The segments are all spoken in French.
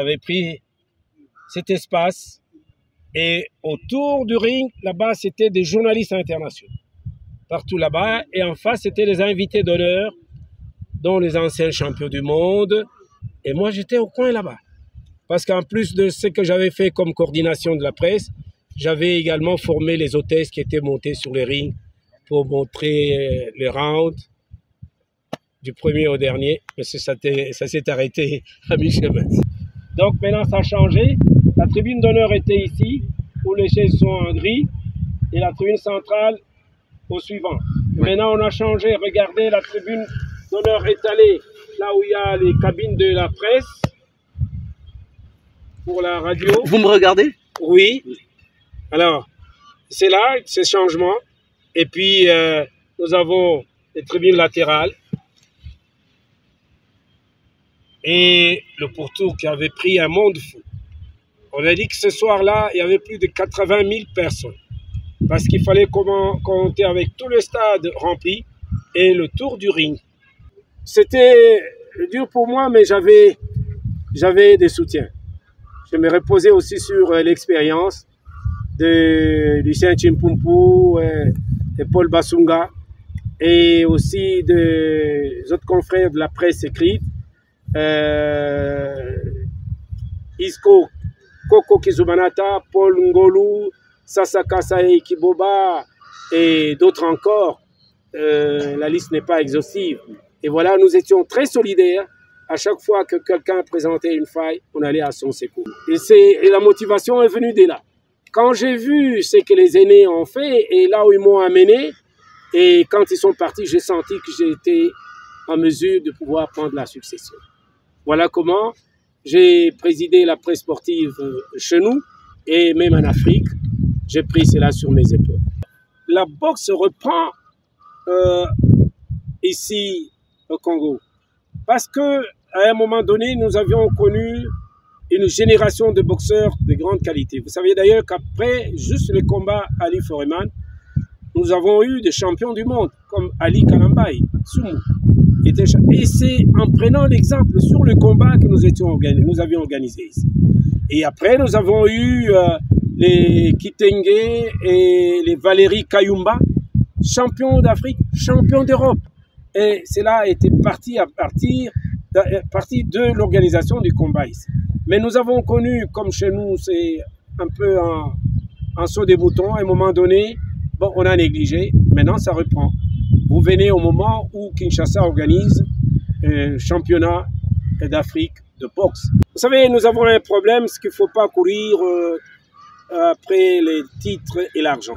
avait pris cet espace et autour du ring, là-bas, c'était des journalistes internationaux. Partout là-bas. Et en face, c'était les invités d'honneur, dont les anciens champions du monde. Et moi, j'étais au coin là-bas. Parce qu'en plus de ce que j'avais fait comme coordination de la presse, j'avais également formé les hôtesses qui étaient montées sur les rings pour montrer les rounds du premier au dernier. Mais ça s'est arrêté à mi-chemin. Donc maintenant, ça a changé. La tribune d'honneur était ici, où les chaises sont en gris, et la tribune centrale au suivant. Oui. Maintenant, on a changé. Regardez, la tribune d'honneur étalée, là où il y a les cabines de la presse, pour la radio. Vous me regardez? Oui. Alors, c'est là, ces changements. Et puis, nous avons les tribunes latérales. Et le pourtour qui avait pris un monde fou. On a dit que ce soir-là, il y avait plus de 80 000 personnes. Parce qu'il fallait compter avec tout le stade rempli et le tour du ring. C'était dur pour moi, mais j'avais des soutiens. Je me reposais aussi sur l'expérience de Lucien Chimpumpu et Paul Basunga et aussi des autres confrères de la presse écrite. Isco Koko Kizubanata, Paul Ngolu, Sasaka Sae Kiboba et d'autres encore. La liste n'est pas exhaustive. Et voilà, nous étions très solidaires. À chaque fois que quelqu'un présentait une faille, on allait à son secours. Et la motivation est venue de là. Quand j'ai vu ce que les aînés ont fait et là où ils m'ont amené, et quand ils sont partis, j'ai senti que j'étais en mesure de pouvoir prendre la succession. Voilà comment j'ai présidé la presse sportive chez nous et même en Afrique. J'ai pris cela sur mes épaules. La boxe reprend ici au Congo parce que à un moment donné, nous avions connu une génération de boxeurs de grande qualité. Vous savez d'ailleurs qu'après juste le combat Ali Foreman, nous avons eu des champions du monde comme Ali Kalambaye, Soumou. Et c'est en prenant l'exemple sur le combat que nous avions organisé ici. Et après, nous avons eu les Kitenge et les Valérie Kayumba, champions d'Afrique, champions d'Europe. Et cela était parti de l'organisation du combat ici. Mais nous avons connu, comme chez nous, c'est un peu un saut des boutons. À un moment donné, bon, on a négligé. Maintenant, ça reprend. Vous venez au moment où Kinshasa organise un championnat d'Afrique de boxe. Vous savez, nous avons un problème, c'est qu'il ne faut pas courir après les titres et l'argent.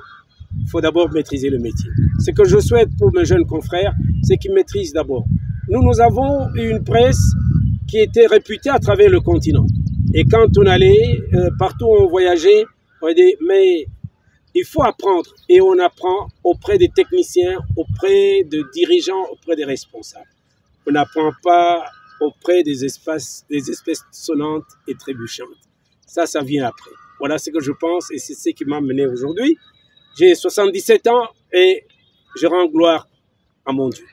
Il faut d'abord maîtriser le métier. Ce que je souhaite pour mes jeunes confrères, c'est qu'ils maîtrisent d'abord. Nous avons une presse qui était réputée à travers le continent. Et quand on allait, partout où on voyageait, on disait, mais il faut apprendre. Et on apprend auprès des techniciens, auprès des dirigeants, auprès des responsables. On n'apprend pas auprès des espèces sonnantes et trébuchantes. Ça vient après. Voilà ce que je pense et c'est ce qui m'a mené aujourd'hui. J'ai 77 ans et je rends gloire à mon Dieu.